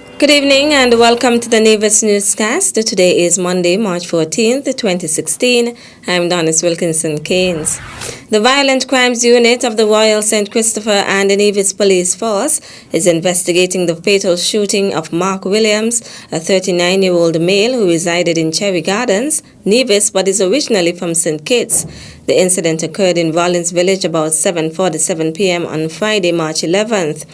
Good evening and welcome to the Nevis Newscast. Today is Monday, March 14th, 2016. I'm Donis Wilkinson Keynes. The Violent Crimes Unit of the Royal St. Christopher and Nevis Police Force is investigating the fatal shooting of Mark Williams, a 39-year-old male who resided in Cherry Gardens, Nevis, but is originally from St. Kitts. The incident occurred in Rollins Village about 7:47 p.m. on Friday, March 11th.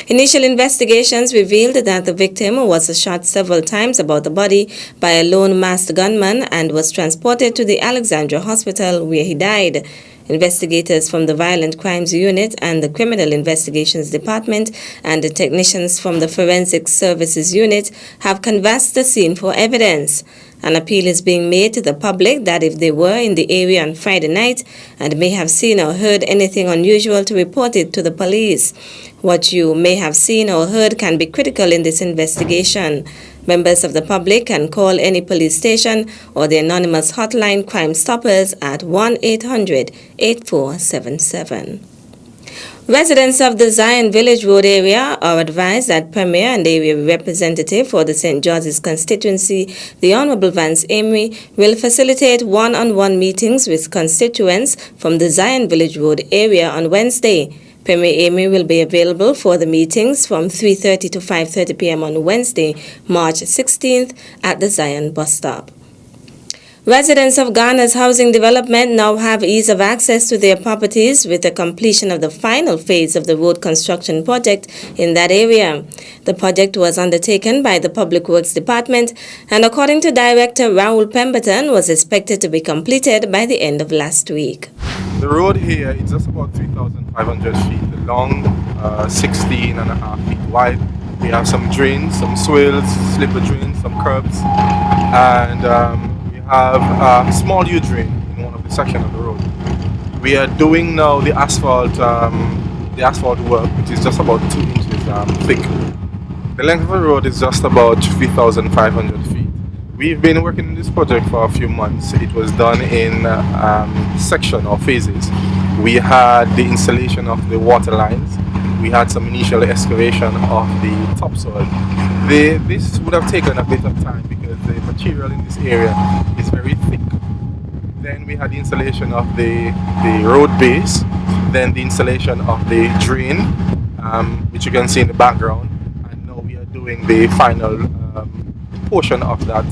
Initial investigations revealed that the victim was shot several times about the body by a lone masked gunman and was transported to the Alexandra Hospital where he died. Investigators from the Violent Crimes Unit and the Criminal Investigations Department and the technicians from the Forensic Services Unit have canvassed the scene for evidence. An appeal is being made to the public that if they were in the area on Friday night and may have seen or heard anything unusual to report it to the police. What you may have seen or heard can be critical in this investigation. Members of the public can call any police station or the anonymous hotline Crime Stoppers at 1-800-8477. Residents of the Zion Village Road area are advised that Premier and Area Representative for the St. George's constituency, the Honorable Vance Amory, will facilitate one-on-one meetings with constituents from the Zion Village Road area on Wednesday. Premier Amory will be available for the meetings from 3:30 to 5:30 p.m. on Wednesday, March 16th at the Zion bus stop. Residents of Ghana's housing development now have ease of access to their properties with the completion of the final phase of the road construction project in that area. The project was undertaken by the Public Works Department and, according to Director Raoul Pemberton, was expected to be completed by the end of last week. The road here is just about 3,500 feet long, 16 and a half feet wide. We have some drains, some swales, slipper drains, some curbs, and have a small U-drain in one of the sections of the road. We are doing now the asphalt work, which is just about 2 inches thick. The length of the road is just about 3,500 feet. We've been working on this project for a few months. It was done in section or phases. We had the installation of the water lines. We had some initial excavation of the topsoil. This would have taken a bit of time because the material in this area is very thick. Then we had the installation of the road base, then the installation of the drain, which you can see in the background, and now we are doing the final portion of the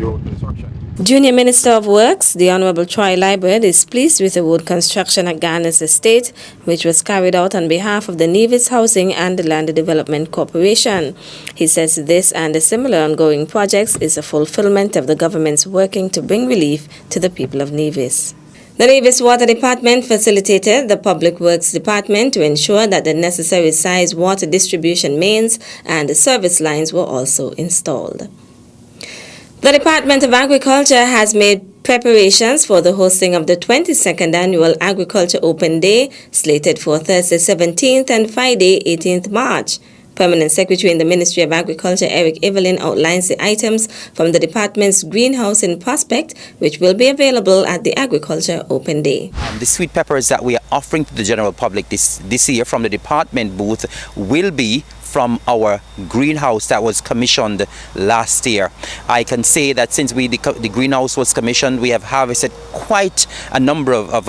road construction. Junior Minister of Works, the Honorable Troy Liburd, is pleased with the road construction at Ghana's estate, which was carried out on behalf of the Nevis Housing and Land Development Corporation. He says this and similar ongoing projects is a fulfillment of the government's working to bring relief to the people of Nevis. The Nevis Water Department facilitated the Public Works Department to ensure that the necessary size water distribution mains and service lines were also installed. The Department of Agriculture has made preparations for the hosting of the 22nd Annual Agriculture Open Day, slated for Thursday 17th and Friday 18th March. Permanent Secretary in the Ministry of Agriculture Eric Evelyn outlines the items from the department's greenhouse in Prospect, which will be available at the Agriculture Open Day. The sweet peppers that we are offering to the general public this year from the department booth will be from our greenhouse that was commissioned last year. I can say that since the greenhouse was commissioned, we have harvested quite a number of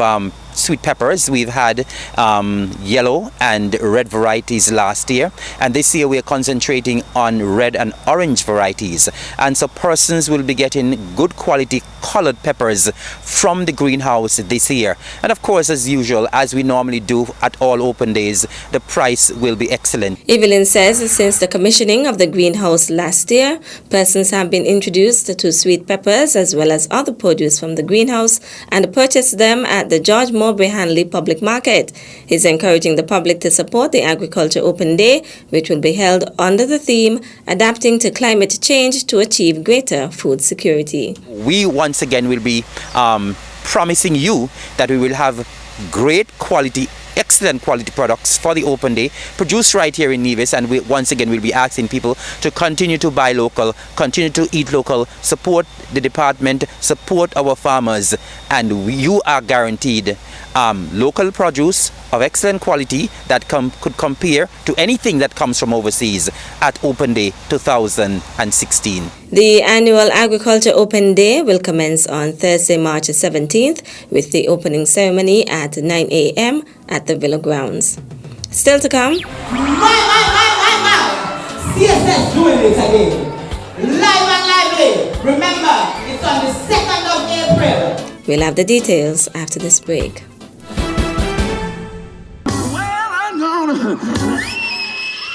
sweet peppers. We've had yellow and red varieties last year, and this year we are concentrating on red and orange varieties, and so persons will be getting good quality colored peppers from the greenhouse this year. And of course, as usual, as we normally do at all open days, the price will be excellent. Evelyn says since the commissioning of the greenhouse last year, persons have been introduced to sweet peppers as well as other produce from the greenhouse and purchased them at the George Mowbray Hanley Public Market. He's encouraging the public to support the Agriculture Open Day, which will be held under the theme Adapting to Climate Change to Achieve Greater Food Security. We once again will be promising you that we will have great quality excellent quality products for the open day, produced right here in Nevis. And once again, we'll be asking people to continue to buy local, continue to eat local, support the department, support our farmers, and you are guaranteed local produce of excellent quality that could compare to anything that comes from overseas at Open Day 2016. The annual Agriculture Open Day will commence on Thursday, March 17th with the opening ceremony at 9 a.m. at the Villa Grounds. Still to come. CSS doing it again. Live and lively. Remember, it's on the 2nd of April. We'll have the details after this break.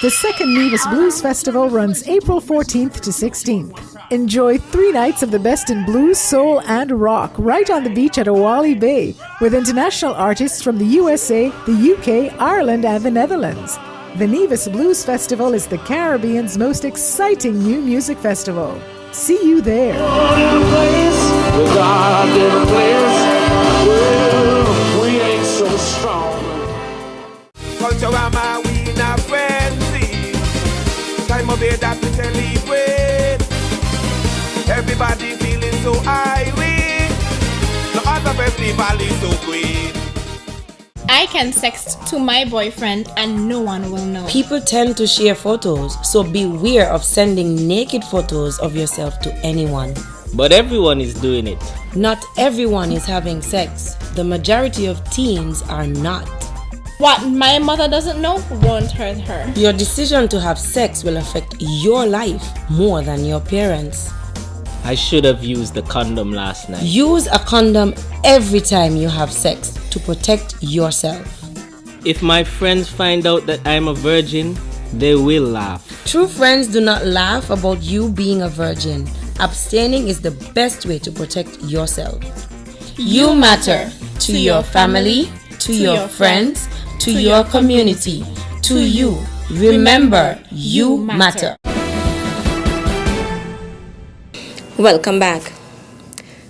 The second Nevis Blues Festival runs April 14th to 16th. Enjoy 3 nights of the best in blues, soul, and rock right on the beach at Owali Bay with international artists from the USA, the UK, Ireland, and the Netherlands. The Nevis Blues Festival is the Caribbean's most exciting new music festival. See you there. Everybody feeling so irate. The other festival is so great. I can sext to my boyfriend and no one will know. People tend to share photos, so beware of sending naked photos of yourself to anyone. But everyone is doing it. Not everyone is having sex. The majority of teens are not. What my mother doesn't know won't hurt her. Your decision to have sex will affect your life more than your parents. I should have used the condom last night. Use a condom every time you have sex to protect yourself. If my friends find out that I'm a virgin, they will laugh. True friends do not laugh about you being a virgin. Abstaining is the best way to protect yourself. You matter to your family, to your friends, to your community, to you. Remember, you matter. Welcome back.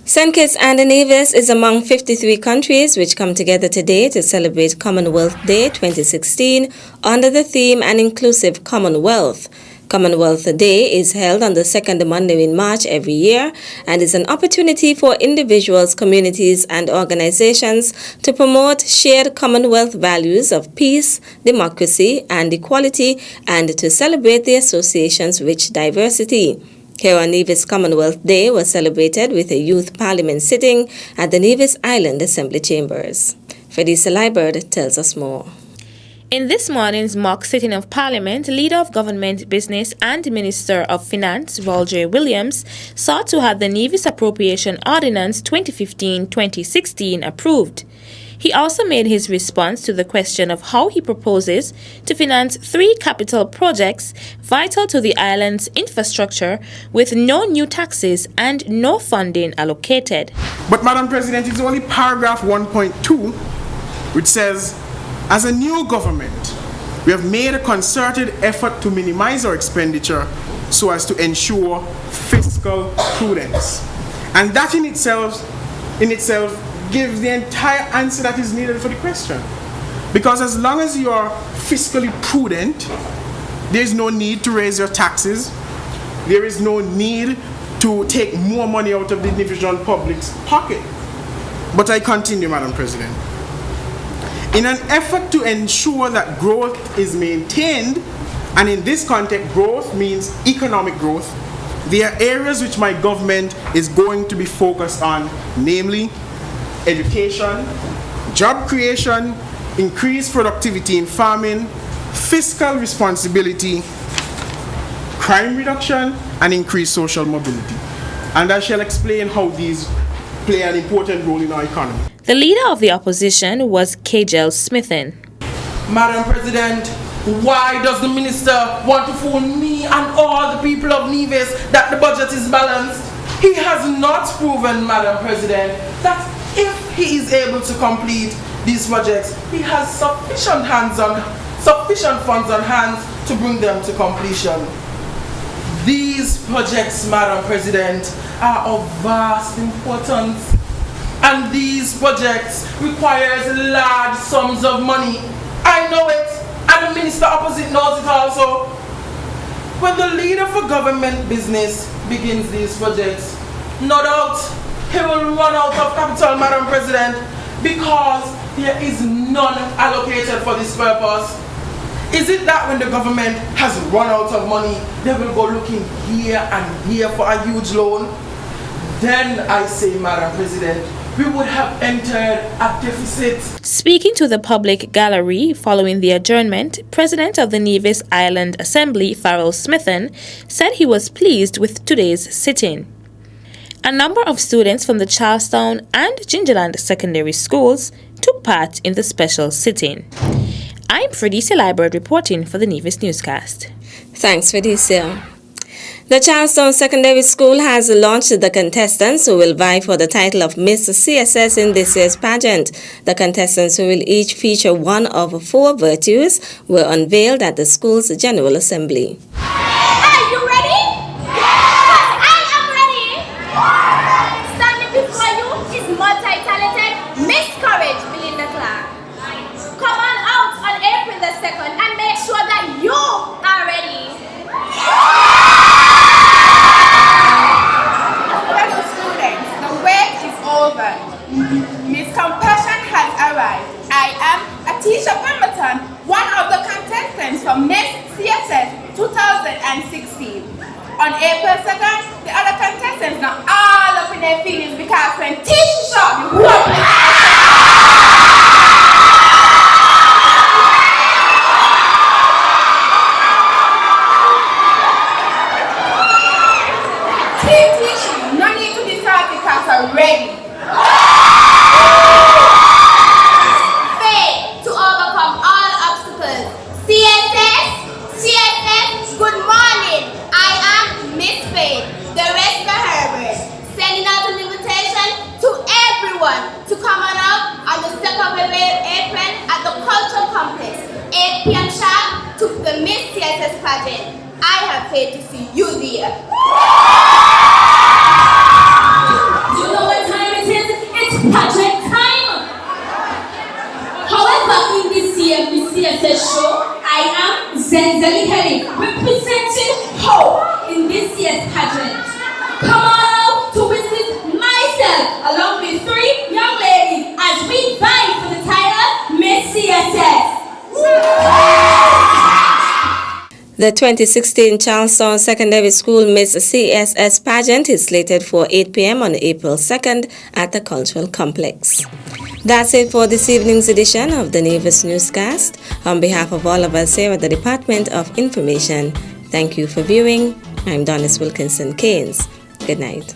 St. Kitts and Nevis is among 53 countries which come together today to celebrate Commonwealth Day 2016 under the theme An Inclusive Commonwealth. Commonwealth Day is held on the second Monday in March every year and is an opportunity for individuals, communities, and organizations to promote shared Commonwealth values of peace, democracy, and equality, and to celebrate the association's rich diversity. Here on Nevis Commonwealth Day was celebrated with a youth parliament sitting at the Nevis Island Assembly Chambers. Fredisa Liebert tells us more. In this morning's mock sitting of Parliament, Leader of Government Business and Minister of Finance, Roger Williams, sought to have the Nevis Appropriation Ordinance 2015-2016 approved. He also made his response to the question of how he proposes to finance 3 capital projects vital to the island's infrastructure with no new taxes and no funding allocated. But Madam President, it's only paragraph 1.2 which says, as a new government, we have made a concerted effort to minimize our expenditure so as to ensure fiscal prudence. And that in itself gives the entire answer that is needed for the question. Because as long as you are fiscally prudent, there is no need to raise your taxes. There is no need to take more money out of the individual public's pocket. But I continue, Madam President. In an effort to ensure that growth is maintained, and in this context, growth means economic growth, there are areas which my government is going to be focused on, namely education, job creation, increased productivity in farming, fiscal responsibility, crime reduction, and increased social mobility. And I shall explain how these play an important role in our economy. The leader of the opposition was Kjell Smithen. Madam President, why does the minister want to fool me and all the people of Nevis that the budget is balanced? He has not proven, Madam President, that if he is able to complete these projects, he has sufficient funds on hand to bring them to completion. These projects, Madam President, are of vast importance And these projects requires large sums of money. I know it, and the minister opposite knows it also. When the leader for government business begins these projects, no doubt he will run out of capital, Madam President, because there is none allocated for this purpose. Is it that when the government has run out of money, they will go looking here and here for a huge loan? Then I say, Madam President, we would have entered a deficit. Speaking to the public gallery following the adjournment, President of the Nevis Island Assembly, Farrell Smithen, said he was pleased with today's sitting. A number of students from the Charlestown and Gingerland secondary schools took part in the special sitting. I'm Fredisia Liebert reporting for the Nevis Newscast. Thanks, Fredisia. The Charlestown Secondary School has launched the contestants who will vie for the title of Miss CSS in this year's pageant. The contestants, who will each feature one of 4 virtues, were unveiled at the school's General Assembly. Are you ready? Yes! I am ready! Standing before you is multi-talented Miss Courage, Belinda Clark. Come on out on April the 2nd and make sure that you are ready. Fellow students, the wait is over. Miss Compassion has arrived. I am Atisha Pemberton, one of the contestants from Miss CSS 2016. On April 2nd, the other contestants are all up in their feelings because when Tisha shot me, no need to be salty because I'm ready. Faith to overcome all obstacles. CSS, good morning. I am Miss Faith, the rest of Herbert. Sending out an invitation to everyone to come on up on the 2nd of April at the Cultural Complex, 8 p.m. sharp to the Miss CSS pageant. I have faith to see you there. You know what time it is? It's pageant time! However, in this year Miss CSS show, I am Zenzeli Kelly, representing hope in this year's pageant. Come on out to visit myself along with 3 young ladies as we vie for the title Miss CSS. The 2016 Charlestown Secondary School Miss CSS pageant is slated for 8 p.m. on April 2nd at the Cultural Complex. That's it for this evening's edition of the Nevis Newscast. On behalf of all of us here at the Department of Information, thank you for viewing. I'm Donis Wilkinson Keynes. Good night.